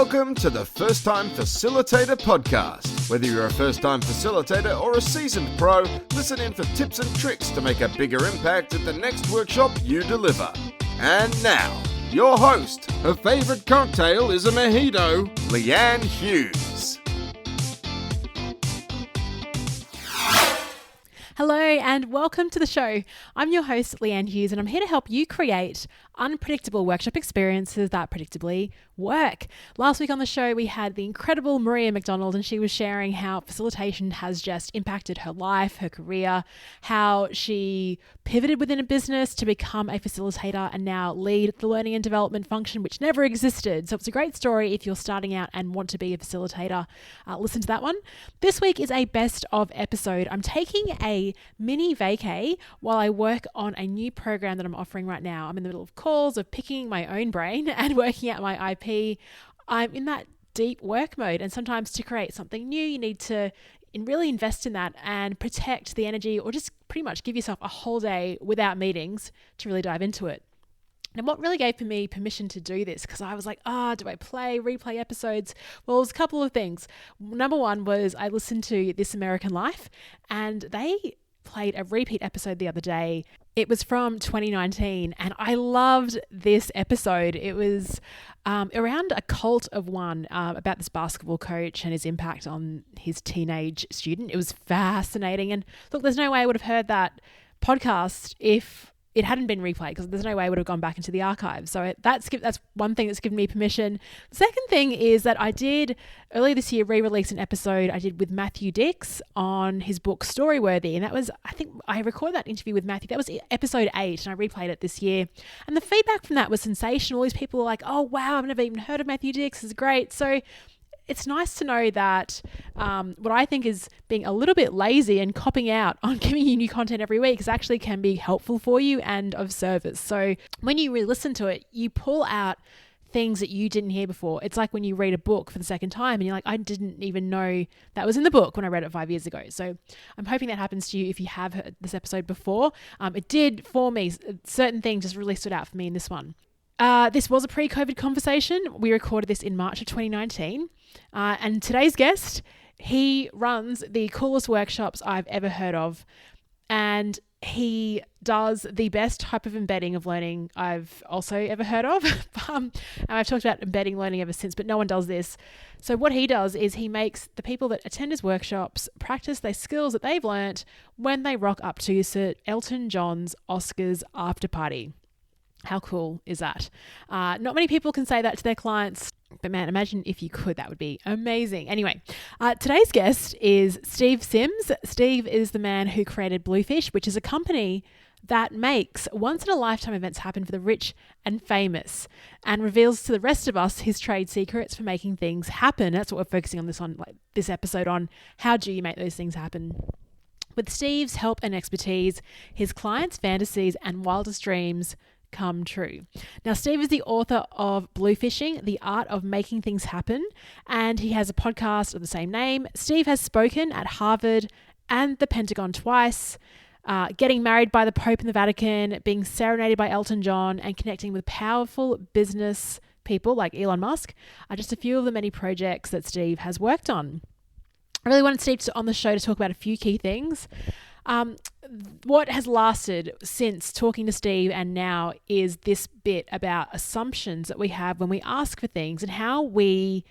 Welcome to the First Time Facilitator Podcast. Whether you're a first-time facilitator or a seasoned pro, listen in for tips and tricks to make a bigger impact at the next workshop you deliver. And now, your host. Her favourite cocktail is a mojito, Leanne Hughes. Hello and welcome to the show. I'm your host, Leanne Hughes, and I'm here to help you create unpredictable workshop experiences that predictably work. Last week on the show, we had the incredible Maria McDonald, and she was sharing how facilitation has just impacted her life, her career, how she pivoted within a business to become a facilitator and now lead the learning and development function, which never existed. So it's a great story if you're starting out and want to be a facilitator. Listen to that one. This week is a best of episode. I'm taking a mini vacay while I work on a new program that I'm offering right now. I'm in the middle of calls, of picking my own brain and working out my IP. I'm in that deep work mode, and sometimes to create something new, you need to really invest in that and protect the energy, or just pretty much give yourself a whole day without meetings to really dive into it. And what really gave me permission to do this, because I was like, do I replay episodes? Well, it was a couple of things. Number one was I listened to This American Life, and they played a repeat episode the other day. It was from 2019, and I loved this episode. It was around a cult of one, about this basketball coach and his impact on his teenage student. It was fascinating. And look, there's no way I would have heard that podcast if it hadn't been replayed, because there's no way I would have gone back into the archive. So that's one thing that's given me permission. The second thing is that I did earlier this year re-release an episode I did with Matthew Dix on his book Storyworthy. And that was, I think I recorded that interview with Matthew. That was episode 8, and I replayed it this year. And the feedback from that was sensational. All these people were like, oh, wow, I've never even heard of Matthew Dix. This is great. So it's nice to know that what I think is being a little bit lazy and copping out on giving you new content every week actually can be helpful for you and of service. So when you re-listen to it, you pull out things that you didn't hear before. It's like when you read a book for the second time and you're like, I didn't even know that was in the book when I read it 5 years ago. So I'm hoping that happens to you if you have heard this episode before. It did for me. Certain things just really stood out for me in this one. This was a pre-COVID conversation. We recorded this in March of 2019. And today's guest, he runs the coolest workshops I've ever heard of. And he does the best type of embedding of learning I've also ever heard of. And I've talked about embedding learning ever since, but no one does this. So what he does is he makes the people that attend his workshops practice their skills that they've learnt when they rock up to Sir Elton John's Oscars after party. How cool is that? Not many people can say that to their clients, but man, imagine if you could. That would be amazing. Anyway, today's guest is Steve Sims. Steve is the man who created Bluefish, which is a company that makes once-in-a-lifetime events happen for the rich and famous, and reveals to the rest of us his trade secrets for making things happen. That's what we're focusing on this episode on. How do you make those things happen? With Steve's help and expertise, his clients' fantasies and wildest dreams come true. Now, Steve is the author of Bluefishing, The Art of Making Things Happen, and he has a podcast of the same name. Steve has spoken at Harvard and the Pentagon twice, getting married by the Pope in the Vatican, being serenaded by Elton John, and connecting with powerful business people like Elon Musk are just a few of the many projects that Steve has worked on. I really wanted Steve on the show to talk about a few key things. What has lasted since talking to Steve and now is this bit about assumptions that we have when we ask for things, and how we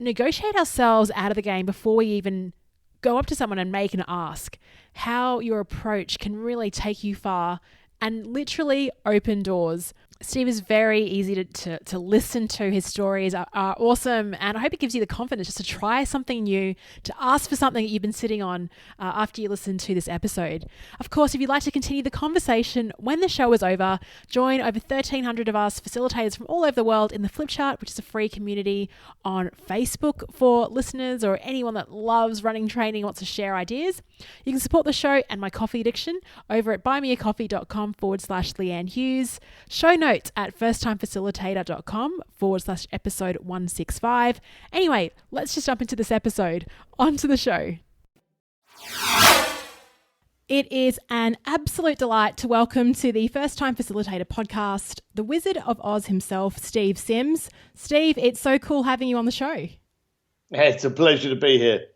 negotiate ourselves out of the game before we even go up to someone and make an ask. How your approach can really take you far and literally open doors. Steve is very easy to listen to. His stories are awesome, and I hope it gives you the confidence just to try something new, to ask for something that you've been sitting on after you listen to this episode. Of course, if you'd like to continue the conversation when the show is over, join over 1,300 of us facilitators from all over the world in the Flip Chart, which is a free community on Facebook for listeners or anyone that loves running training and wants to share ideas. You can support the show and my coffee addiction over at buymeacoffee.com/Leanne Hughes. Show notes at firsttimefacilitator.com/episode 165. Anyway, let's just jump into this episode. On to the show. It is an absolute delight to welcome to the First Time Facilitator podcast, the Wizard of Oz himself, Steve Sims. Steve, it's so cool having you on the show. Hey, it's a pleasure to be here.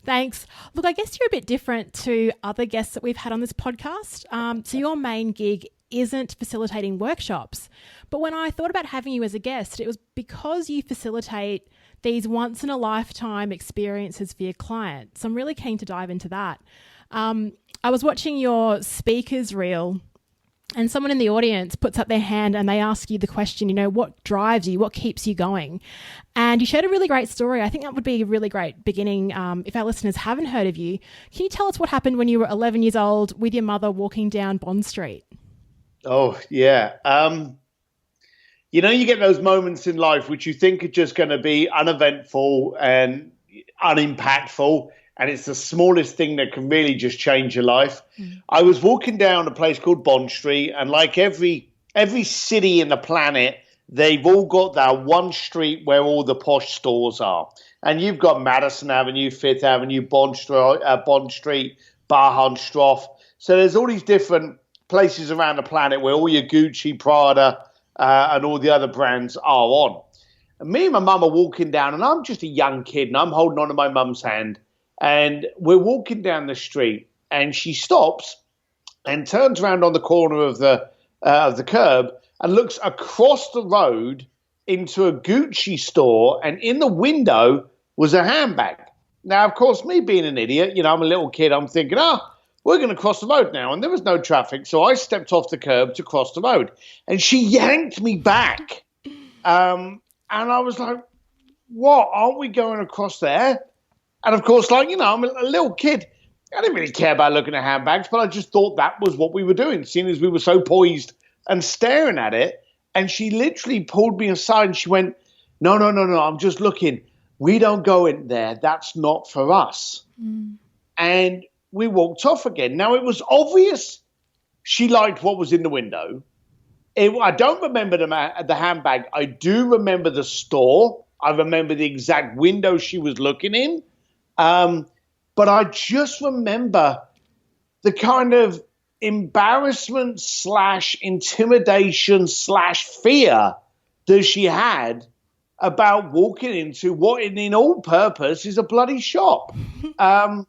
Thanks. Look, I guess you're a bit different to other guests that we've had on this podcast. So your main gig isn't facilitating workshops. But when I thought about having you as a guest, it was because you facilitate these once-in-a-lifetime experiences for your clients. So I'm really keen to dive into that. I was watching your speakers reel and someone in the audience puts up their hand and they ask you the question, what drives you? What keeps you going? And you shared a really great story. I think that would be a really great beginning if our listeners haven't heard of you. Can you tell us what happened when you were 11 years old with your mother walking down Bond Street? Oh, yeah. You get those moments in life which you think are just going to be uneventful and unimpactful. And it's the smallest thing that can really just change your life. I was walking down a place called Bond Street, and like every city in the planet, they've all got that one street where all the posh stores are. And you've got Madison Avenue, Fifth Avenue, Bond Street, Bahnhofstrasse. So there's all these different places around the planet where all your Gucci, Prada, and all the other brands are on. And me and my mum are walking down, and I'm just a young kid, and I'm holding on to my mum's hand. And we're walking down the street, and she stops and turns around on the corner of the curb and looks across the road into a Gucci store, and in the window was a handbag. Now, of course, me being an idiot, I'm a little kid, I'm thinking, we're going to cross the road now, and there was no traffic, so I stepped off the curb to cross the road, and she yanked me back, and I was like, what, aren't we going across there? And of course, I'm a little kid. I didn't really care about looking at handbags, but I just thought that was what we were doing, seeing as we were so poised and staring at it. And she literally pulled me aside and she went, no, I'm just looking. We don't go in there. That's not for us. And we walked off again. Now, it was obvious she liked what was in the window. I don't remember the handbag. I do remember the store. I remember the exact window she was looking in. But I just remember the kind of embarrassment / intimidation / fear that she had about walking into what in all purpose is a bloody shop. And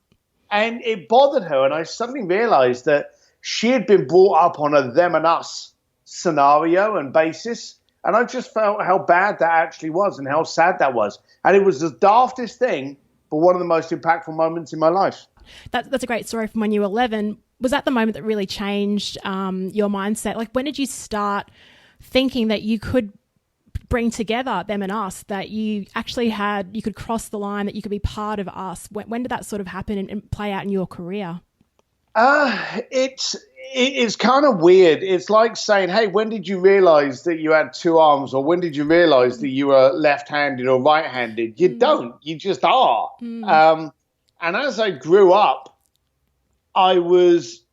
it bothered her. And I suddenly realized that she had been brought up on a them and us scenario and basis. And I just felt how bad that actually was and how sad that was. And it was the daftest thing, but one of the most impactful moments in my life. That's a great story from when you were 11. Was that the moment that really changed your mindset? Like, when did you start thinking that you could bring together them and us, that you actually you could cross the line, that you could be part of us? When did that sort of happen and play out in your career? It's kind of weird. It's like saying, hey, when did you realize that you had two arms, or when did you realize that you were left-handed or right-handed? You don't. You just are. And as I grew up, I was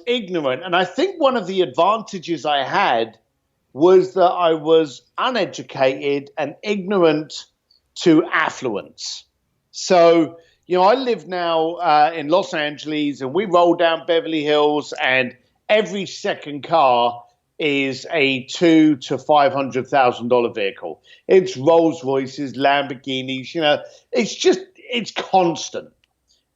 ignorant. And I think one of the advantages I had was that I was uneducated and ignorant to affluence. So, I live now in Los Angeles, and we roll down Beverly Hills, and every second car is a $200,000 to $500,000 vehicle. It's Rolls Royces, Lamborghinis, it's constant.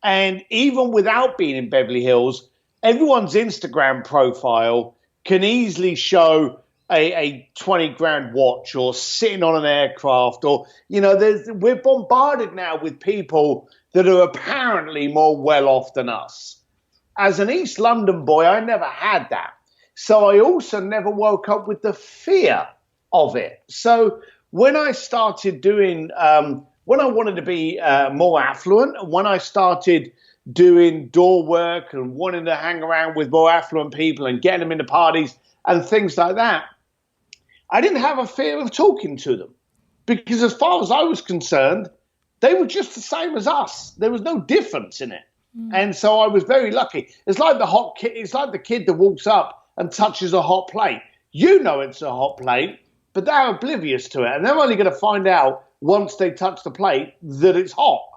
And even without being in Beverly Hills, everyone's Instagram profile can easily show a 20 grand watch, or sitting on an aircraft, or, we're bombarded now with people that are apparently more well off than us. As an East London boy, I never had that. So I also never woke up with the fear of it. So when I started doing, when I wanted to be more affluent, and when I started doing door work and wanting to hang around with more affluent people and getting them into parties and things like that, I didn't have a fear of talking to them, because as far as I was concerned, they were just the same as us. There was no difference in it. And so I was very lucky. It's like it's like the kid that walks up and touches a hot plate. It's a hot plate, but they're oblivious to it. And they're only going to find out once they touch the plate that it's hot.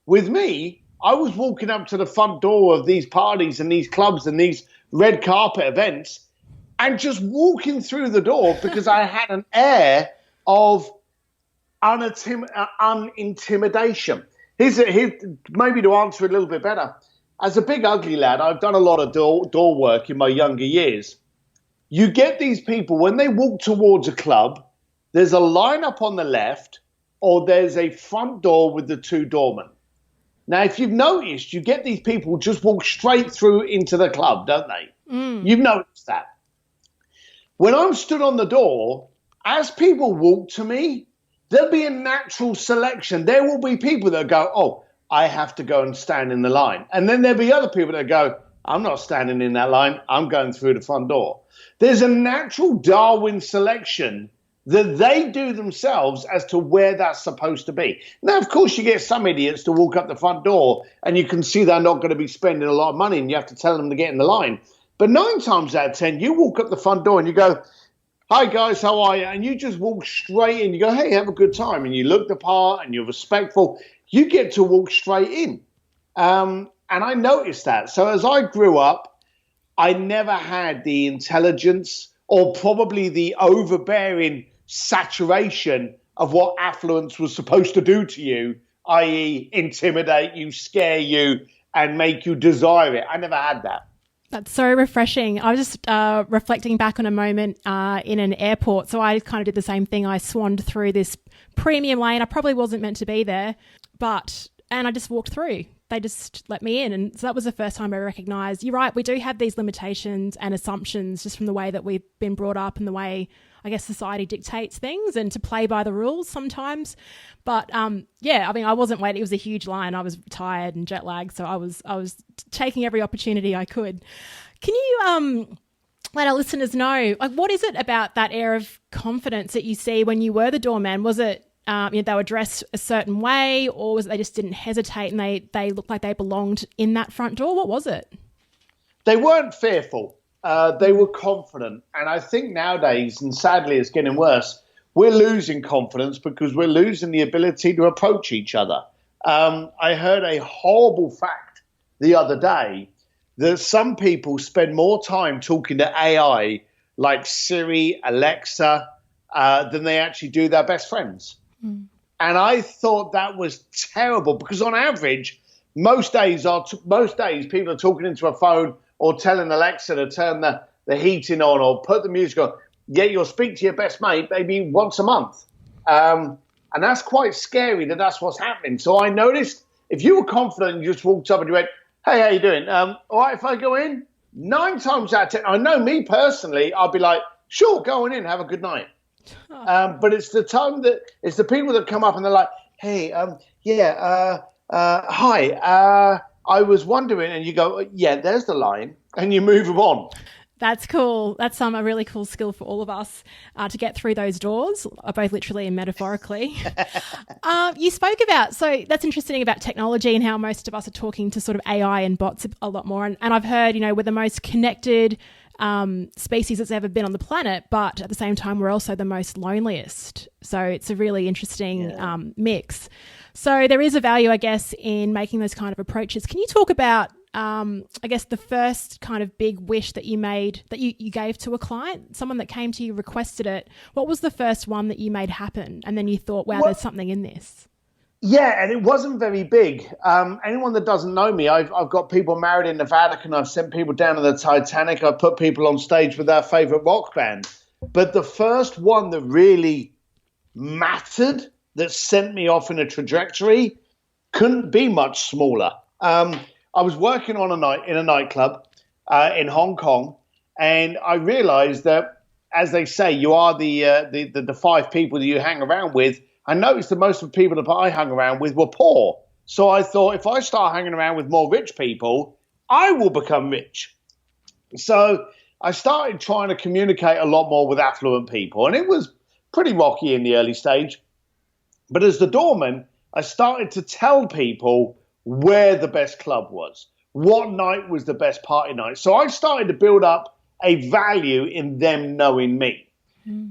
With me, I was walking up to the front door of these parties and these clubs and these red carpet events and just walking through the door because I had an air of unintimidation. Here's maybe to answer it a little bit better. As a big ugly lad, I've done a lot of door work in my younger years. You get these people, when they walk towards a club, there's a line up on the left or there's a front door with the two doormen. Now, if you've noticed, you get these people just walk straight through into the club, don't they? You've noticed that. When I'm stood on the door, as people walk to me, there'll be a natural selection. There will be people that go, oh, I have to go and stand in the line. And then there'll be other people that go, I'm not standing in that line. I'm going through the front door. There's a natural Darwin selection that they do themselves as to where that's supposed to be. Now, of course, you get some idiots to walk up the front door and you can see they're not going to be spending a lot of money and you have to tell them to get in the line. But 9 times out of 10, you walk up the front door and you go, hi, guys, how are you? And you just walk straight in. You go, hey, have a good time. And you look the part and you're respectful. You get to walk straight in. And I noticed that. So as I grew up, I never had the intelligence or probably the overbearing saturation of what affluence was supposed to do to you, i.e. intimidate you, scare you, and make you desire it. I never had that. That's so refreshing. I was just reflecting back on a moment in an airport. So I kind of did the same thing. I swanned through this premium lane. I probably wasn't meant to be there, and I just walked through. They just let me in. And so that was the first time I recognized, you're right, we do have these limitations and assumptions just from the way that we've been brought up and the way, I guess, society dictates things and to play by the rules sometimes. But yeah, I mean, I wasn't waiting. It was a huge line. I was tired and jet lagged. So I was taking every opportunity I could. Can you let our listeners know, like, what is it about that air of confidence that you see when you were the doorman? Was it, they were dressed a certain way, or was it they just didn't hesitate and they looked like they belonged in that front door? What was it? They weren't fearful. They were confident. And I think nowadays, and sadly it's getting worse, we're losing confidence because we're losing the ability to approach each other. I heard a horrible fact the other day that some people spend more time talking to AI like Siri, Alexa, than they actually do their best friends. And I thought that was terrible because on average, most days people are talking into a phone or telling Alexa to turn the heating on or put the music on. Yet you'll speak to your best mate maybe once a month. And that's quite scary that that's what's happening. So I noticed if you were confident and you just walked up and you went, hey, how you doing? All right, if I go in? 9 times out of 10, I know me personally, I'll be like, sure, go on in, have a good night. But it's the time that it's the people that come up and they're like, hey, hi, I was wondering, and you go, yeah, there's the line, and you move them on. That's cool. That's a really cool skill for all of us to get through those doors, both literally and metaphorically. You spoke about, so that's interesting about technology and how most of us are talking to sort of AI and bots a lot more. And I've heard, we're the most connected species that's ever been on the planet, but at the same time, we're also the most loneliest. So it's a really interesting mix. So there is a value, I guess, in making those kind of approaches. Can you talk about, I guess, the first kind of big wish that you made, that you gave to a client, someone that came to you, requested it? What was the first one that you made happen? And then you thought, wow, there's something in this. Yeah, and it wasn't very big. Anyone that doesn't know me, I've got people married in the Vatican. I've sent people down to the Titanic. I've put people on stage with their favorite rock band. But the first one that really mattered, that sent me off in a trajectory, couldn't be much smaller. I was working on in a nightclub in Hong Kong, and I realized that, as they say, you are the 5 people that you hang around with. I noticed that most of the people that I hung around with were poor. So I thought, if I start hanging around with more rich people, I will become rich. So I started trying to communicate a lot more with affluent people, and it was pretty rocky in the early stage. But as the doorman, I started to tell people where the best club was, what night was the best party night. So I started to build up a value in them knowing me.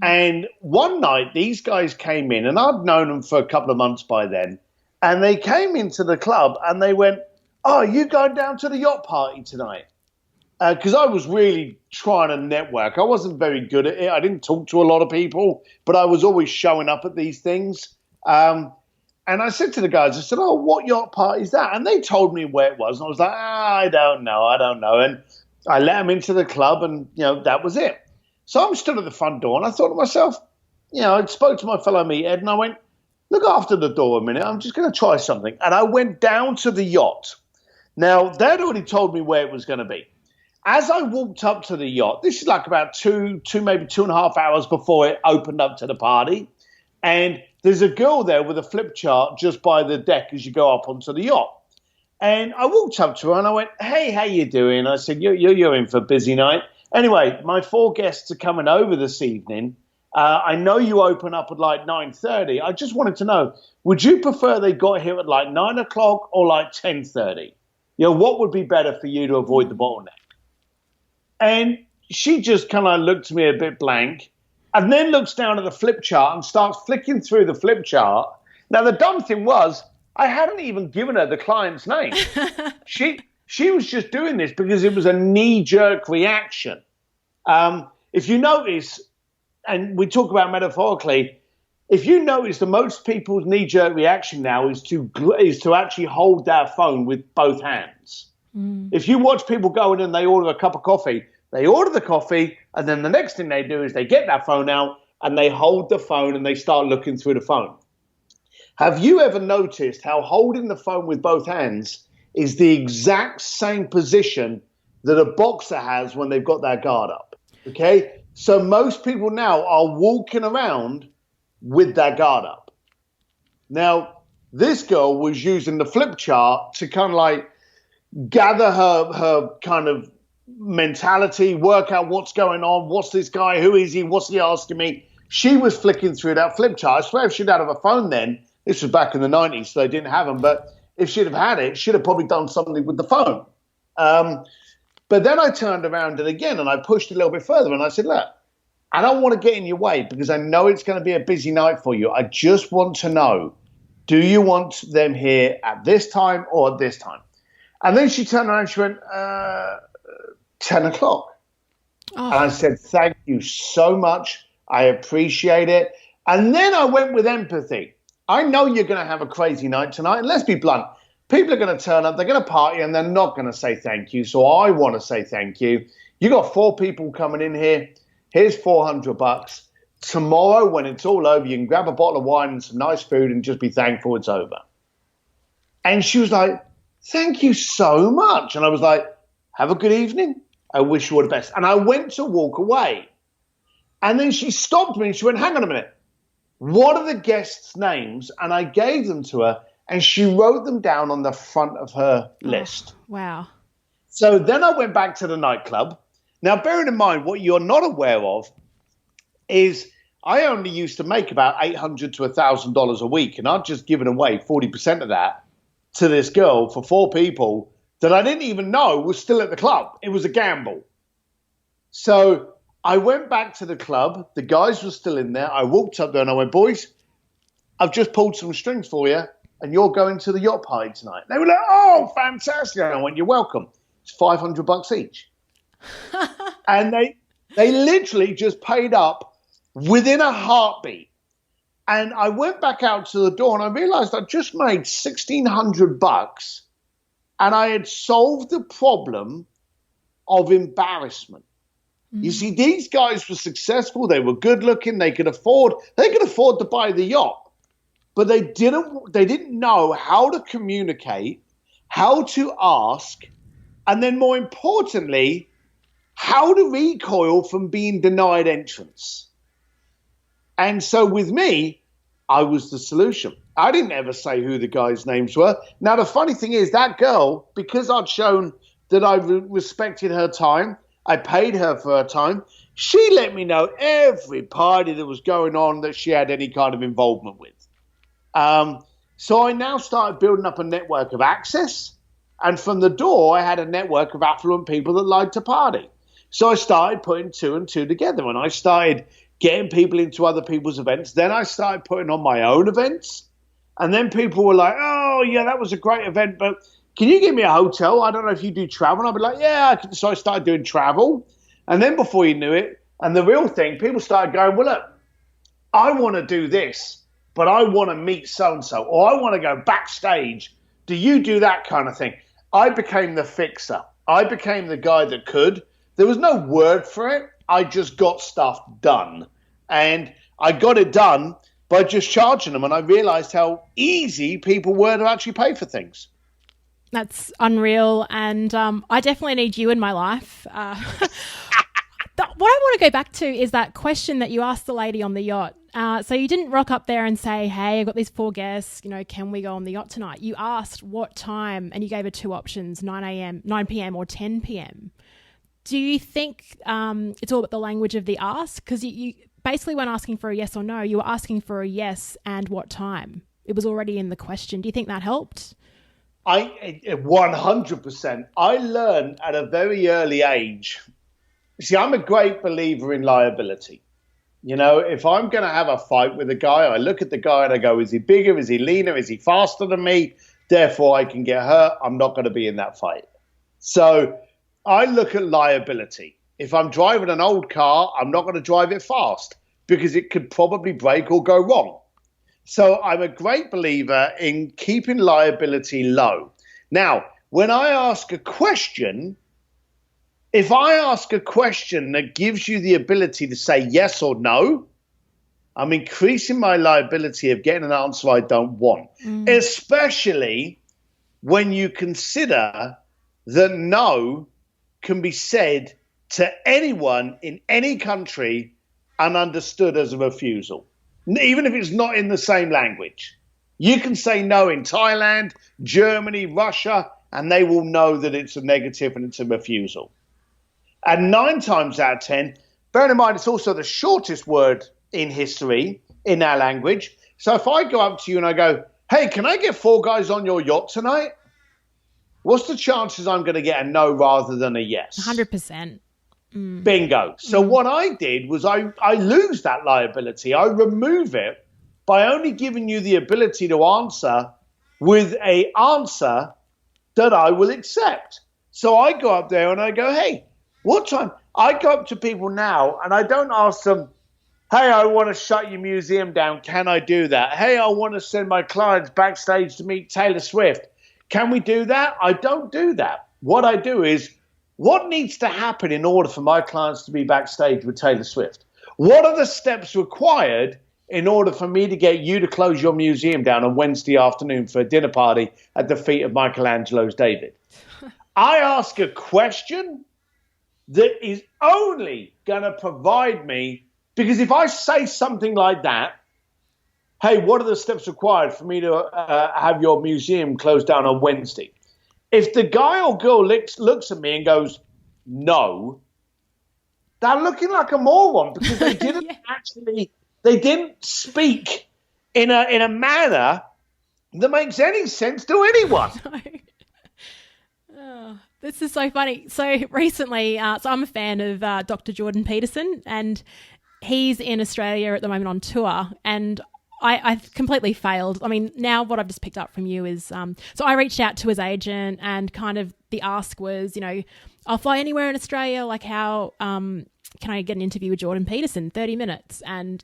And one night, these guys came in, and I'd known them for a couple of months by then, and they came into the club, and they went, oh, are you going down to the yacht party tonight? Because I was really trying to network. I wasn't very good at it. I didn't talk to a lot of people, but I was always showing up at these things. And I said to the guys, I said, oh, what yacht party is that? And they told me where it was. And I was like, I don't know. And I let them into the club, and, that was it. So I'm stood at the front door, and I thought to myself, I spoke to my fellow meathead, and I went, look after the door a minute. I'm just going to try something. And I went down to the yacht. Now, they'd already told me where it was going to be. As I walked up to the yacht, this is like about maybe 2.5 hours before it opened up to the party. And there's a girl there with a flip chart just by the deck as you go up onto the yacht. And I walked up to her and I went, hey, how you doing? I said, you're in for a busy night. Anyway, my 4 guests are coming over this evening. I know you open up at like 9:30. I just wanted to know, would you prefer they got here at like 9 o'clock or like 10:30? What would be better for you to avoid the bottleneck? And she just kind of looked at me a bit blank and then looks down at the flip chart and starts flicking through the flip chart. Now, the dumb thing was, I hadn't even given her the client's name. She was just doing this because it was a knee-jerk reaction. If you notice, and we talk about metaphorically, if you notice that most people's knee-jerk reaction now is to actually hold their phone with both hands. If you watch people go in and they order a cup of coffee, they order the coffee, and then the next thing they do is they get that phone out and they hold the phone and they start looking through the phone. Have you ever noticed how holding the phone with both hands is the exact same position that a boxer has when they've got their guard up? Okay? So most people now are walking around with their guard up. Now, this girl was using the flip chart to kind of like gather her kind of mentality, work out what's going on, what's this guy, who is he, what's he asking me? She was flicking through that flip chart. I swear if she'd had a phone then, this was back in the 90s, so they didn't have them, but if she'd have had it, she'd have probably done something with the phone. But then I turned around and again, and I pushed a little bit further, and I said, look, I don't want to get in your way because I know it's going to be a busy night for you. I just want to know, do you want them here at this time or at this time? And then she turned around and she went, 10 o'clock. Oh. And I said, thank you so much. I appreciate it. And then I went with empathy. I know you're going to have a crazy night tonight. And let's be blunt. People are going to turn up, they're going to party, and they're not going to say thank you. So I want to say thank you. You got 4 people coming in here. Here's $400. Tomorrow, when it's all over, you can grab a bottle of wine and some nice food and just be thankful it's over. And she was like, thank you so much. And I was like, have a good evening. I wish you all the best. And I went to walk away. And then she stopped me and she went, hang on a minute. What are the guests' names? And I gave them to her and she wrote them down on the front of her list. Wow. So then I went back to the nightclub. Now, bearing in mind, what you're not aware of is I only used to make about $800 to $1,000 a week. And I'd just given away 40% of that to this girl for 4 people that I didn't even know was still at the club. It was a gamble. So I went back to the club. The guys were still in there. I walked up there and I went, boys, I've just pulled some strings for you and you're going to the yacht party tonight. They were like, oh, fantastic. And I went, you're welcome. It's $500 each. And they literally just paid up within a heartbeat. And I went back out to the door and I realized I just made $1,600 and I had solved the problem of embarrassment. You see, these guys were successful. They were good looking. They could afford to buy the yacht, but they didn't know how to communicate, how to ask, and then more importantly, how to recoil from being denied entrance. And so with me, I was the solution. I didn't ever say who the guys' names were. Now, the funny thing is that girl, because I'd shown that I respected her time, I paid her for her time, she let me know every party that was going on that she had any kind of involvement with. So I now started building up a network of access. And from the door, I had a network of affluent people that liked to party. So I started putting 2 and 2 together, and I started getting people into other people's events. Then I started putting on my own events. And then people were like, oh, yeah, that was a great event, but can you give me a hotel? I don't know if you do travel. And I'd be like, yeah, I can. So I started doing travel. And then before you knew it, and the real thing, people started going, well, look, I want to do this, but I want to meet so-and-so, or I want to go backstage. Do you do that kind of thing? I became the fixer. I became the guy that could. There was no word for it. I just got stuff done. And I got it done by just charging them. And I realized how easy people were to actually pay for things. That's unreal. And I definitely need you in my life. What I want to go back to is that question that you asked the lady on the yacht. So you didn't rock up there and say, hey, I've got these 4 guests, can we go on the yacht tonight? You asked what time, and you gave her 2 options, 9 p.m. or 10 p.m. Do you think it's all about the language of the ask? Because you basically, when asking for a yes or no, you were asking for a yes and what time. It was already in the question. Do you think that helped? 100%. I learned at a very early age. See, I'm a great believer in liability. If I'm going to have a fight with a guy, I look at the guy and I go, is he bigger? Is he leaner? Is he faster than me? Therefore, I can get hurt. I'm not going to be in that fight. So I look at liability. If I'm driving an old car, I'm not going to drive it fast because it could probably break or go wrong. So I'm a great believer in keeping liability low. Now, when I ask a question, if I ask a question that gives you the ability to say yes or no, I'm increasing my liability of getting an answer I don't want, especially when you consider that no can be said to anyone in any country and understood as a refusal, even if it's not in the same language. You can say no in Thailand, Germany, Russia, and they will know that it's a negative and it's a refusal. And 9 times out of 10, bear in mind, it's also the shortest word in history in our language. So if I go up to you and I go, hey, can I get 4 guys on your yacht tonight? What's the chances I'm going to get a no rather than a yes? 100%. Bingo. So what I did was I lose that liability. I remove it by only giving you the ability to answer with an answer that I will accept. So I go up there and I go, hey, what time? I go up to people now and I don't ask them, hey, I want to shut your museum down. Can I do that? Hey, I want to send my clients backstage to meet Taylor Swift. Can we do that? I don't do that. What I do is, what needs to happen in order for my clients to be backstage with Taylor Swift? What are the steps required in order for me to get you to close your museum down on Wednesday afternoon for a dinner party at the feet of Michelangelo's David? I ask a question that is only going to provide me, because if I say something like that, hey, what are the steps required for me to have your museum closed down on Wednesday? If the guy or girl looks at me and goes, no, they're looking like a moron because they didn't they didn't speak in a manner that makes any sense to anyone. Oh, this is so funny. So recently, so I'm a fan of Dr. Jordan Peterson, and he's in Australia at the moment on tour, and I've completely failed. I mean, now what I've just picked up from you is, so I reached out to his agent, and kind of the ask was, I'll fly anywhere in Australia, like how can I get an interview with Jordan Peterson, 30 minutes? And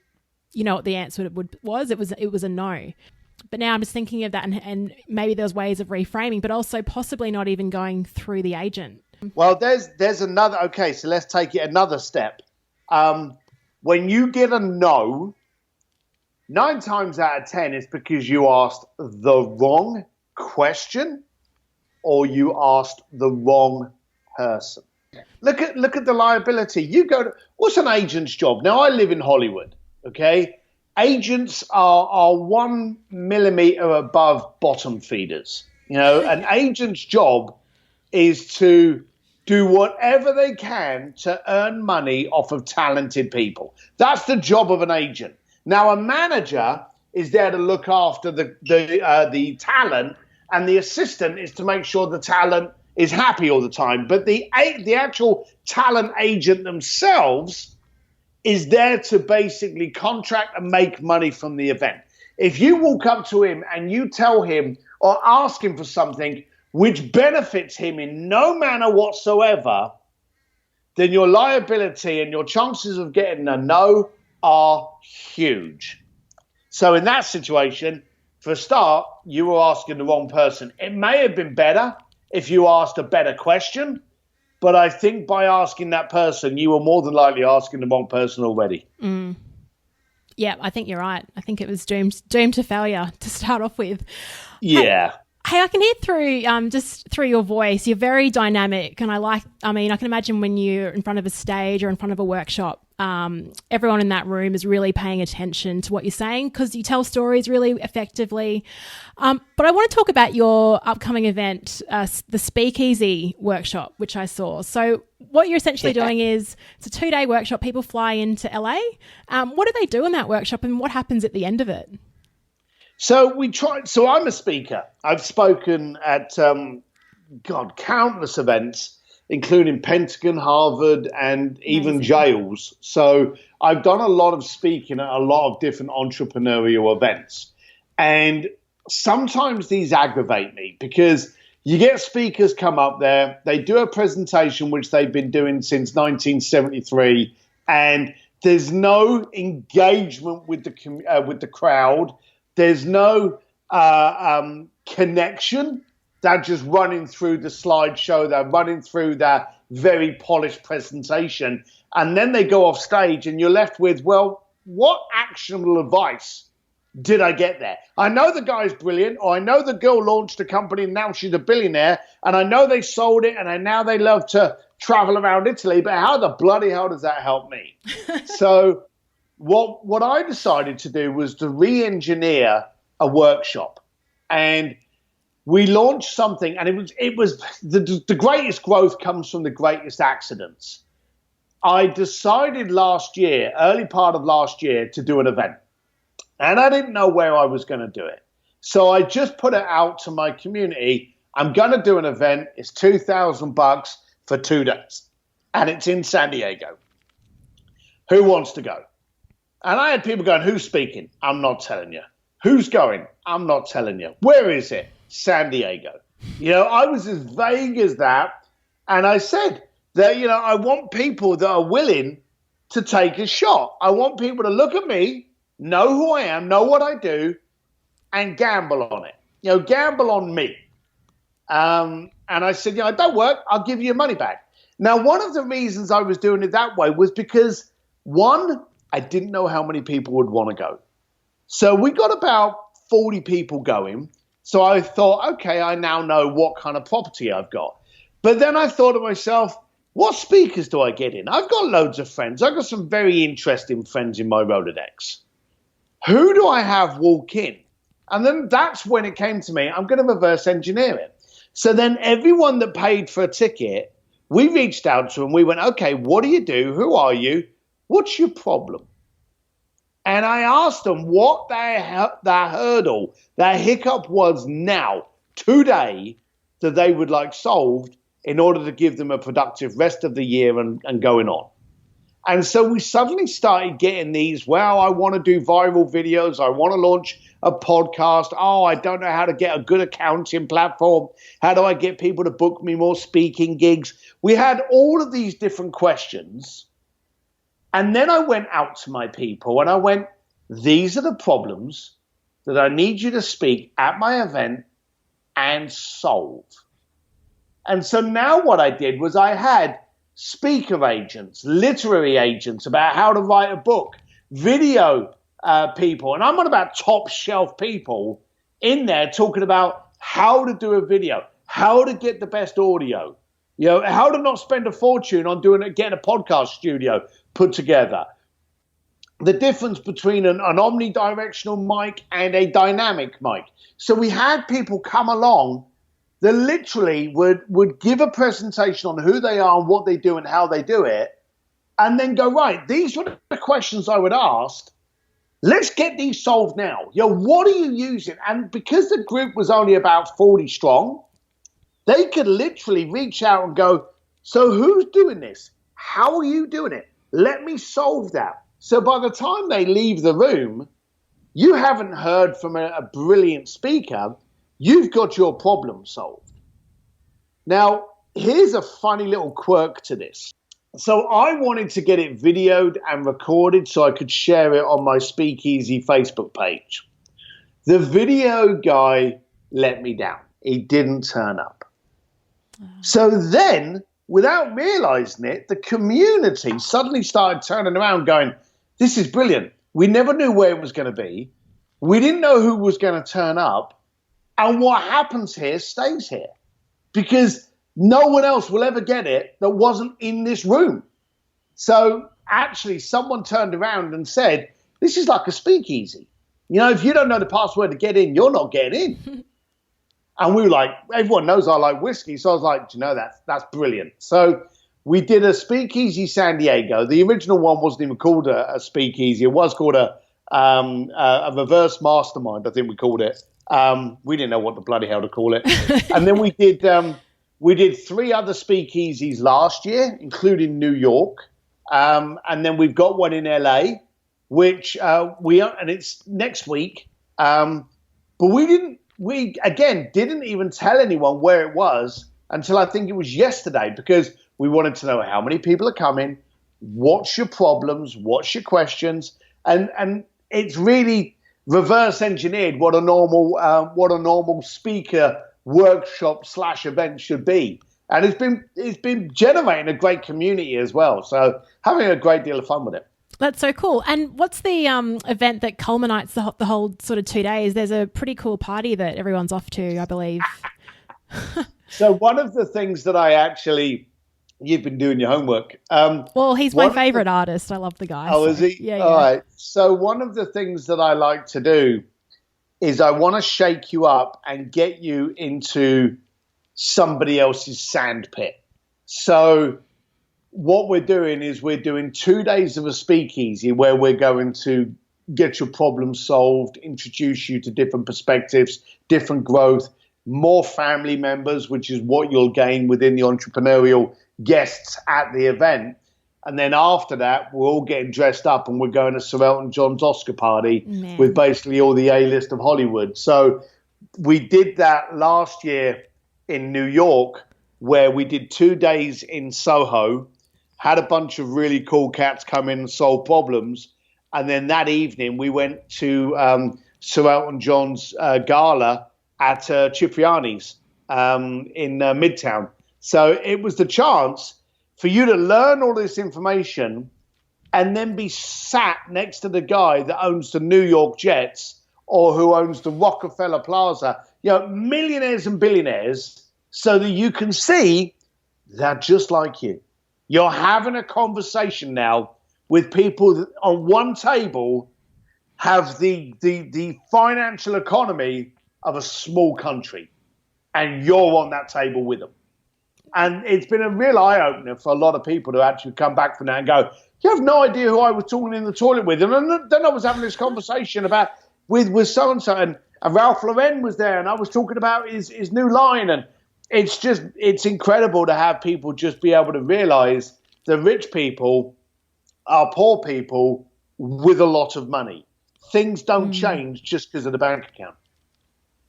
you know what the answer was? It was a no. But now I'm just thinking of that, and maybe there's ways of reframing, but also possibly not even going through the agent. Well, there's another, okay, so let's take it another step. When you get a no, 9 times out of 10 it's because you asked the wrong question or you asked the wrong person. Look at the liability. You go to, what's an agent's job? Now, I live in Hollywood, okay? Agents are 1 millimeter above bottom feeders. An agent's job is to do whatever they can to earn money off of talented people. That's the job of an agent. Now, a manager is there to look after the talent, and the assistant is to make sure the talent is happy all the time. But the actual talent agent themselves is there to basically contract and make money from the event. If you walk up to him and you tell him or ask him for something which benefits him in no manner whatsoever, then your liability and your chances of getting a no are huge. So in that situation, for a start, you were asking the wrong person. It may have been better if you asked a better question, but I think by asking that person, you were more than likely asking the wrong person already. Yeah, I think you're right. I think it was doomed to failure to start off with. Yeah. Hey, I can hear through just through your voice. You're very dynamic, and I can imagine when you're in front of a stage or in front of a workshop, everyone in that room is really paying attention to what you're saying because you tell stories really effectively. But I want to talk about your upcoming event, the Speakeasy workshop, which I saw. So what you're essentially doing is it's a 2-day workshop. People fly into LA. What do they do in that workshop, and what happens at the end of it? So I'm a speaker. I've spoken at, countless events, including Pentagon, Harvard, and even jails. So I've done a lot of speaking at a lot of different entrepreneurial events. And sometimes these aggravate me because you get speakers come up there, they do a presentation, which they've been doing since 1973, and there's no engagement with the crowd. There's no connection. They're just running through the slideshow. They're running through that very polished presentation. And then they go off stage and you're left with, well, what actionable advice did I get there? I know the guy's brilliant, or I know the girl launched a company and now she's a billionaire, and I know they sold it and now they love to travel around Italy, but how the bloody hell does that help me? So what I decided to do was to re-engineer a workshop, and we launched something, and it was the greatest growth comes from the greatest accidents. I decided early part of last year, to do an event, and I didn't know where I was going to do it. So I just put it out to my community. I'm going to do an event. It's $2,000 for 2 days, and it's in San Diego. Who wants to go? And I had people going, who's speaking? I'm not telling you. Who's going? I'm not telling you. Where is it? San Diego. I was as vague as that. And I said that, I want people that are willing to take a shot. I want people to look at me, know who I am, know what I do, and gamble on it. Gamble on me. And I said, it don't work. I'll give you your money back. Now, one of the reasons I was doing it that way was because, one, I didn't know how many people would want to go. So we got about 40 people going. So I thought, okay, I now know what kind of property I've got. But then I thought to myself, what speakers do I get in? I've got loads of friends. I've got some very interesting friends in my Rolodex. Who do I have walk in? And then that's when it came to me, I'm going to reverse engineer it. So then everyone that paid for a ticket, we reached out to them. We went, okay, what do you do? Who are you? What's your problem? And I asked them what their hurdle, their hiccup was now, today, that they would like solved in order to give them a productive rest of the year and going on. And so we suddenly started getting these, well, I want to do viral videos. I want to launch a podcast. Oh, I don't know how to get a good accounting platform. How do I get people to book me more speaking gigs? We had all of these different questions. And then I went out to my people and I went, these are the problems that I need you to speak at my event and solve. And so now what I did was I had speaker agents, literary agents about how to write a book, video people, and I'm on about top shelf people in there talking about how to do a video, how to get the best audio, how to not spend a fortune on getting a podcast studio put together. The difference between an omnidirectional mic and a dynamic mic. So we had people come along that literally would give a presentation on who they are and what they do and how they do it, and then go, right, these were the questions I would ask. Let's get these solved now. What are you using? And because the group was only about 40 strong, they could literally reach out and go, so who's doing this? How are you doing it? Let me solve that. So by the time they leave the room, you haven't heard from a brilliant speaker. You've got your problem solved. Now, here's a funny little quirk to this. So I wanted to get it videoed and recorded so I could share it on my Speakeasy Facebook page. The video guy let me down. He didn't turn up. So then, without realizing it, the community suddenly started turning around going, this is brilliant. We never knew where it was going to be. We didn't know who was going to turn up. And what happens here stays here. Because no one else will ever get it that wasn't in this room. So actually, someone turned around and said, this is like a speakeasy. You know, if you don't know the password to get in, you're not getting in. And we were like, everyone knows I like whiskey. So I was like, do you know, that's brilliant. So we did a Speakeasy San Diego. The original one wasn't even called a speakeasy. It was called a reverse mastermind, I think we called it. We didn't know what the bloody hell to call it. And then we did 3 other speakeasies last year, including New York. And then we've got one in LA, which and it's next week. But we didn't even tell anyone where it was until I think it was yesterday, because we wanted to know how many people are coming, what's your problems, what's your questions, and it's really reverse engineered what a normal speaker workshop / event should be. And it's been generating a great community as well. So having a great deal of fun with it. That's so cool. And what's the event that culminates the whole sort of 2 days? There's a pretty cool party that everyone's off to, I believe. So one of the things that you've been doing your homework. Well, he's my favorite artist. I love the guy. Oh, is he? Yeah. All right. So one of the things that I like to do is I want to shake you up and get you into somebody else's sandpit. So what we're doing is we're doing 2 days of a speakeasy where we're going to get your problem solved, introduce you to different perspectives, different growth, more family members, which is what you'll gain within the entrepreneurial guests at the event. And then after that, we're all getting dressed up and we're going to Sir Elton John's Oscar party with basically all the A-list of Hollywood. So we did that last year in New York, where we did 2 days in Soho, had a bunch of really cool cats come in and solve problems. And then that evening we went to Sir Elton John's gala at Cipriani's in Midtown. So it was the chance for you to learn all this information and then be sat next to the guy that owns the New York Jets or who owns the Rockefeller Plaza, millionaires and billionaires, so that you can see they're just like you. You're having a conversation now with people that on one table have the financial economy of a small country, and you're on that table with them. And it's been a real eye-opener for a lot of people to actually come back from that and go, you have no idea who I was talking in the toilet with. And then I was having this conversation with so-and-so, and Ralph Lauren was there, and I was talking about his new line. And it's incredible to have people just be able to realize that rich people are poor people with a lot of money. Things don't change just because of the bank account.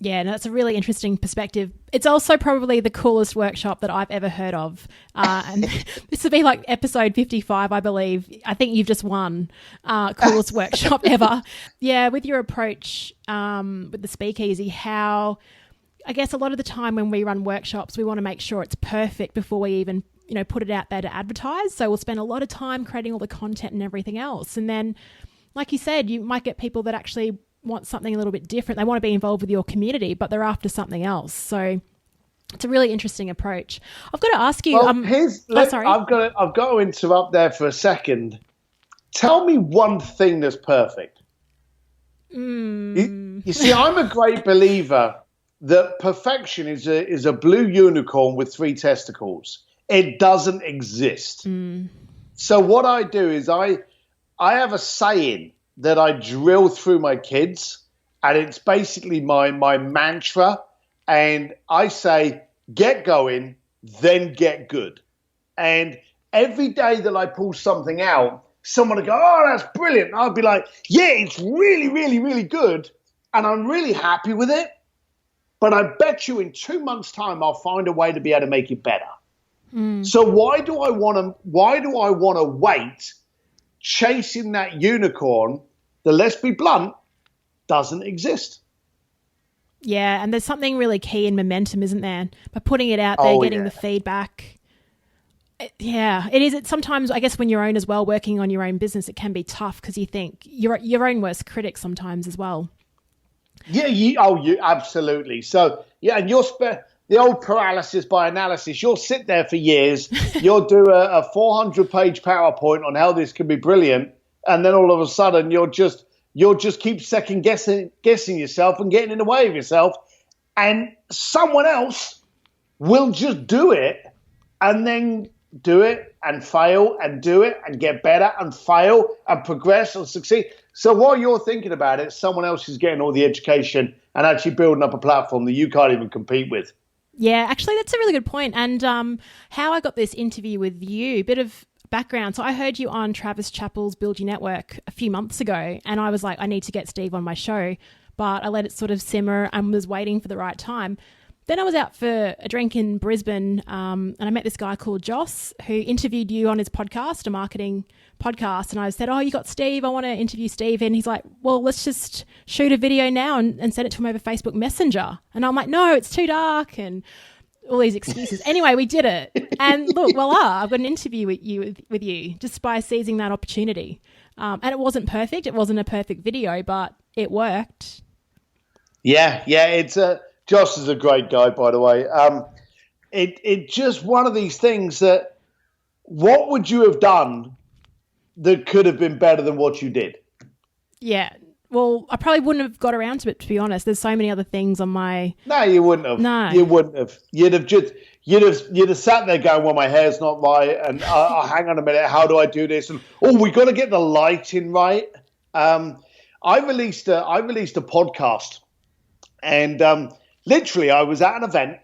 Yeah, no, that's a really interesting perspective. It's also probably the coolest workshop that I've ever heard of. And this would be like episode 55, I believe. I think you've just won coolest workshop ever. Yeah, with your approach with the speakeasy, how I guess a lot of the time when we run workshops, we want to make sure it's perfect before we even, put it out there to advertise. So we'll spend a lot of time creating all the content and everything else. And then, like you said, you might get people that actually want something a little bit different. They want to be involved with your community, but they're after something else. So it's a really interesting approach. I've got to ask you. Sorry. I've got to interrupt there for a second. Tell me one thing that's perfect. You see, I'm a great believer that perfection is a blue unicorn with 3 testicles. It doesn't exist. So what I do is I have a saying that I drill through my kids, and it's basically my mantra. And I say, get going, then get good. And every day that I pull something out, someone will go, oh, that's brilliant. And I'll be like, yeah, it's really, really, really good. And I'm really happy with it. but I bet you in 2 months' time I'll find a way to be able to make it better. So why do I want to wait chasing that unicorn that, let's be blunt, doesn't exist? Yeah, and there's something really key in momentum, isn't there? By putting it out there, getting the feedback. Yeah, it is. It's sometimes, I guess, when you're own as well, working on your own business, it can be tough because you think you're your own worst critic sometimes as well. Yeah, you absolutely. So, yeah, and the old paralysis by analysis, you'll sit there for years, you'll do a 400-page PowerPoint on how this can be brilliant, and then all of a sudden you'll just keep second guessing yourself and getting in the way of yourself, and someone else will just do it and then do it and fail and do it and get better and fail and progress and succeed. So while you're thinking about it, someone else is getting all the education and actually building up a platform that you can't even compete with. Yeah, actually, that's a really good point. And how I got this interview with you, bit of background. So I heard you on Travis Chappell's Build Your Network a few months ago, and I was like, I need to get Steve on my show, but I let it sort of simmer and was waiting for the right time. Then I was out for a drink in Brisbane, and I met this guy called Joss who interviewed you on his podcast, a marketing podcast. And I said, you got Steve, I want to interview Steve. And he's like, well, let's just shoot a video now and send it to him over Facebook Messenger. And I'm like, no, it's too dark and all these excuses. Anyway, we did it. And look, voila, I've got an interview with you just by seizing that opportunity. And it wasn't perfect. It wasn't a perfect video, but it worked. Yeah, it's Josh is a great guy, by the way. It just one of these things that, what would you have done that could have been better than what you did? Yeah. Well, I probably wouldn't have got around to it, to be honest. There's so many other things on my... No, you wouldn't have. No. You wouldn't have. You'd have sat there going, well, my hair's not right. And hang on a minute, how do I do this? And, we got to get the lighting right. I released a podcast, and literally I was at an event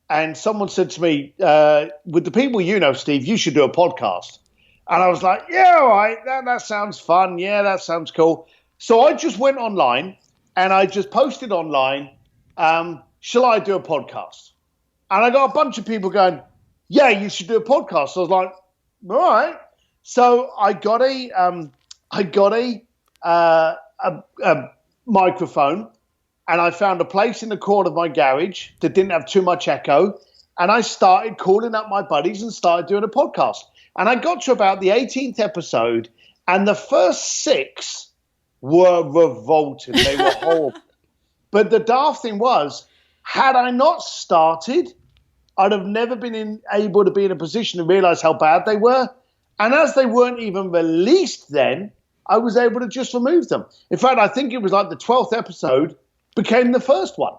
and someone said to me, with the people you know, Steve, you should do a podcast. And I was like, yeah, all right, that sounds fun. Yeah, that sounds cool. So I just went online and I just posted online, shall I do a podcast? And I got a bunch of people going, yeah, you should do a podcast. So I was like, all right. So I got a microphone, and I found a place in the corner of my garage that didn't have too much echo. And I started calling up my buddies and started doing a podcast. And I got to about the 18th episode, and the first 6 were revolting. They were horrible. But the daft thing was, had I not started, I'd have never been able to be in a position to realize how bad they were. And as they weren't even released then, I was able to just remove them. In fact, I think it was like the 12th episode became the first one.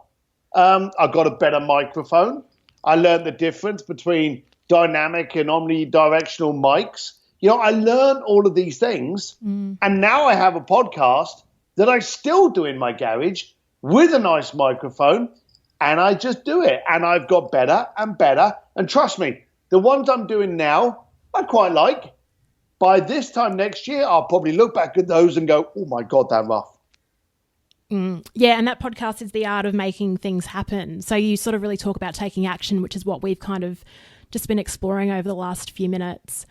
I got a better microphone. I learned the difference between dynamic and omnidirectional mics. I learned all of these things. And now I have a podcast that I still do in my garage with a nice microphone, and I just do it. And I've got better and better. And trust me, the ones I'm doing now, I quite like. By this time next year, I'll probably look back at those and go, oh my God, they're rough. Yeah, and that podcast is the art of making things happen. So you sort of really talk about taking action, which is what we've kind of just been exploring over the last few minutes.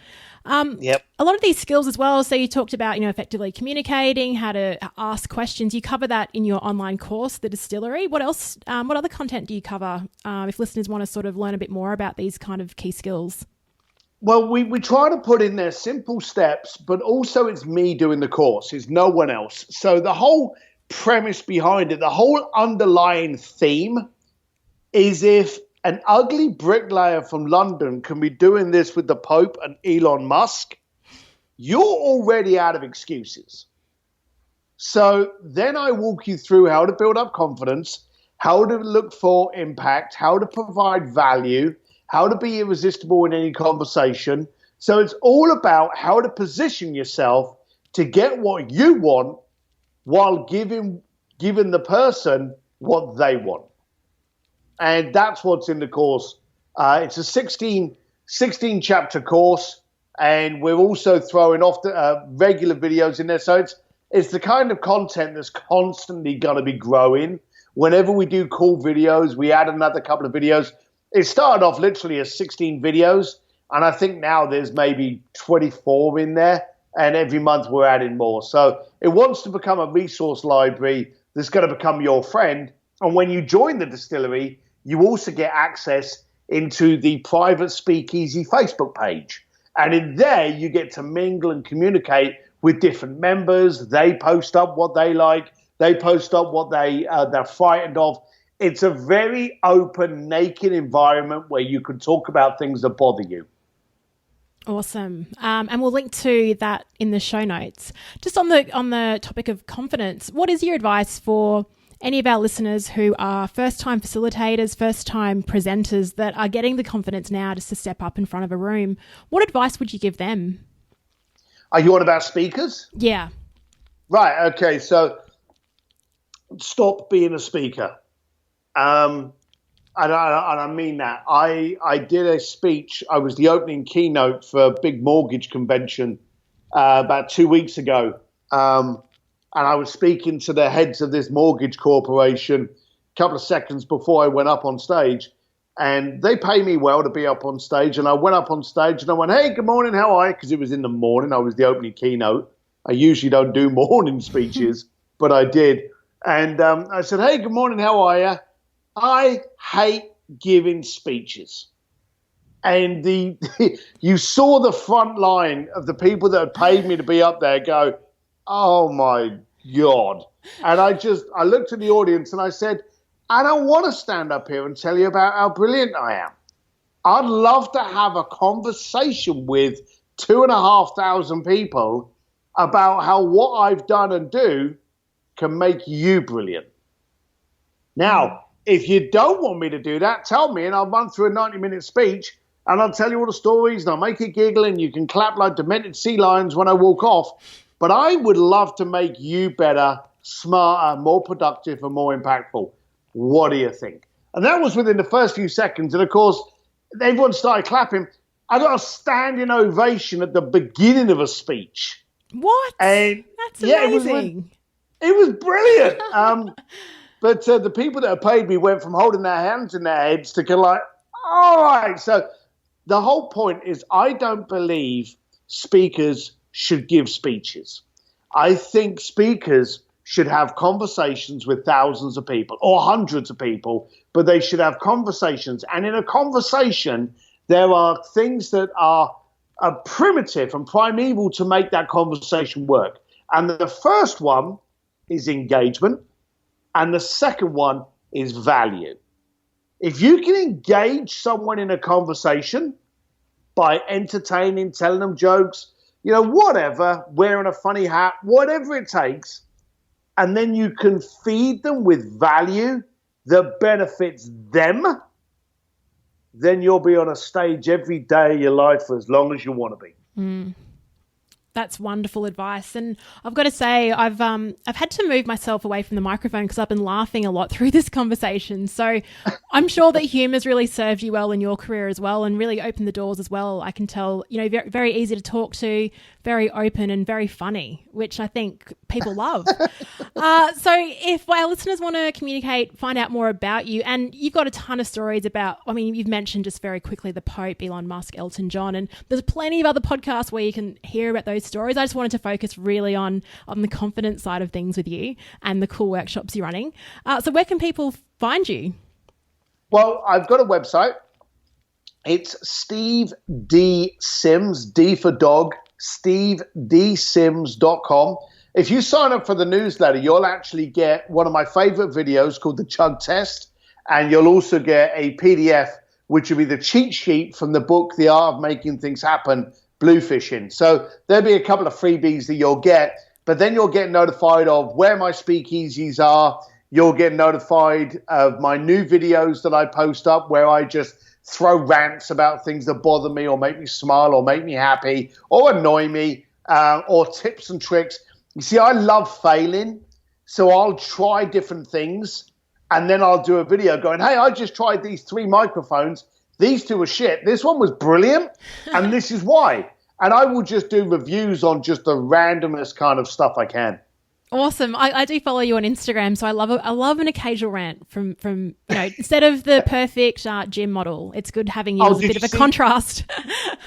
Yep. A lot of these skills as well. So you talked about, effectively communicating, how to ask questions. You cover that in your online course, The Distillery. What else? What other content do you cover if listeners want to sort of learn a bit more about these kind of key skills? Well, we try to put in there simple steps, but also it's me doing the course. It's no one else. So the whole premise behind it, the whole underlying theme is, if an ugly bricklayer from London can be doing this with the Pope and Elon Musk, you're already out of excuses. So then I walk you through how to build up confidence, how to look for impact, how to provide value, how to be irresistible in any conversation. So it's all about how to position yourself to get what you want while giving the person what they want. And that's what's in the course. It's a 16 chapter course, and we're also throwing off the regular videos in there. So it's the kind of content that's constantly going to be growing. Whenever we do cool videos, we add another couple of videos. It started off literally as 16 videos, and I think now there's maybe 24 in there, and every month we're adding more. So it wants to become a resource library that's going to become your friend. And when you join the distillery, you also get access into the private Speakeasy Facebook page. And in there, you get to mingle and communicate with different members. They post up what they like. They post up what they're frightened of. It's a very open, naked environment where you can talk about things that bother you. Awesome. And we'll link to that in the show notes. Just on the topic of confidence, what is your advice for any of our listeners who are first-time facilitators, first-time presenters that are getting the confidence now just to step up in front of a room? What advice would you give them? Are you on about speakers? Yeah. Right. Okay. So stop being a speaker. And I mean that. I did a speech. I was the opening keynote for a big mortgage convention about 2 weeks ago. And I was speaking to the heads of this mortgage corporation a couple of seconds before I went up on stage. And they pay me well to be up on stage. And I went up on stage and I went, hey, good morning, how are you? Because it was in the morning. I was the opening keynote. I usually don't do morning speeches, but I did. And I said, hey, good morning, how are you? I hate giving speeches. And you saw the front line of the people that had paid me to be up there go, oh my God. And I looked at the audience and I said, I don't want to stand up here and tell you about how brilliant I am. I'd love to have a conversation with 2,500 people about how what I've done and do can make you brilliant. Now, if you don't want me to do that, tell me and I'll run through a 90-minute speech and I'll tell you all the stories and I'll make you giggle and you can clap like demented sea lions when I walk off. But I would love to make you better, smarter, more productive and more impactful. What do you think? And that was within the first few seconds. And of course, everyone started clapping. I got a standing ovation at the beginning of a speech. What? And that's amazing. It was brilliant. But the people that have paid me went from holding their hands in their heads to kind of like, all right. So the whole point is I don't believe speakers should give speeches. I think speakers should have conversations with thousands of people or hundreds of people, but they should have conversations. And in a conversation, there are things that are primitive and primeval to make that conversation work. And the first one is engagement. And the second one is value. If you can engage someone in a conversation by entertaining, telling them jokes, whatever, wearing a funny hat, whatever it takes, and then you can feed them with value that benefits them, then you'll be on a stage every day of your life for as long as you want to be. That's wonderful advice. And I've got to say, I've had to move myself away from the microphone because I've been laughing a lot through this conversation. So I'm sure that humour's really served you well in your career as well and really opened the doors as well. I can tell, very, very easy to talk to, very open and very funny, which I think people love. So if our listeners want to communicate, find out more about you, and you've got a ton of stories about, you've mentioned just very quickly the Pope, Elon Musk, Elton John, and there's plenty of other podcasts where you can hear about those stories. I just wanted to focus really on the confidence side of things with you and the cool workshops you're running. So where can people find you? Well, I've got a website. It's Steve D. Sims, D for dog, stevedsims.com. If you sign up for the newsletter, you'll actually get one of my favorite videos called the Chug Test, and you'll also get a PDF, which will be the cheat sheet from the book, The Art of Making Things Happen, Bluefish in. So there'll be a couple of freebies that you'll get, but then you'll get notified of where my speakeasies are. You'll get notified of my new videos that I post up where I just throw rants about things that bother me or make me smile or make me happy or annoy me, or tips and tricks. You see, I love failing, so I'll try different things and then I'll do a video going, hey, I just tried these 3 microphones. These 2 are shit. This one was brilliant, and this is why. And I will just do reviews on just the randomest kind of stuff I can. Awesome. I do follow you on Instagram, so I love an occasional rant from instead of the perfect gym model. It's good having you as a bit of a contrast.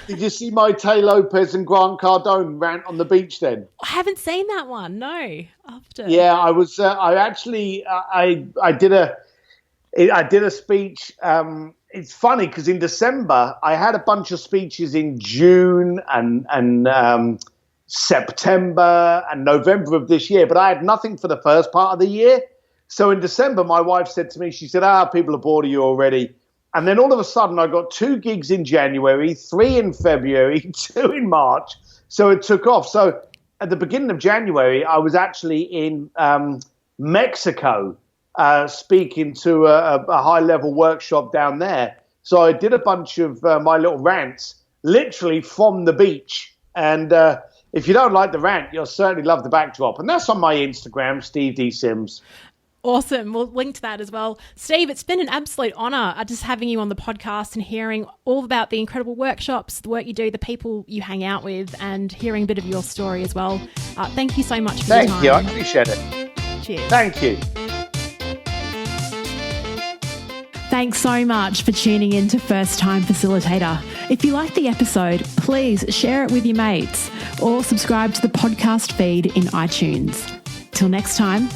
Did you see my Tay Lopez and Grant Cardone rant on the beach then? I haven't seen that one. No. After. Yeah, I was. I did a speech. It's funny because in December I had a bunch of speeches in June and September and November of this year, but I had nothing for the first part of the year. So in December, my wife said to me, she said, people are bored of you already. And then all of a sudden I got 2 gigs in January, 3 in February, 2 in March. So it took off. So at the beginning of January, I was actually in Mexico speaking to a high-level workshop down there. So I did a bunch of my little rants literally from the beach. And if you don't like the rant, you'll certainly love the backdrop. And that's on my Instagram, Steve D. Sims. Awesome. We'll link to that as well. Steve, it's been an absolute honour just having you on the podcast and hearing all about the incredible workshops, the work you do, the people you hang out with, and hearing a bit of your story as well. Thank you so much for your time. Thank you. I appreciate it. Cheers. Thank you. Thanks so much for tuning in to First Time Facilitator. If you liked the episode, please share it with your mates or subscribe to the podcast feed in iTunes. Till next time.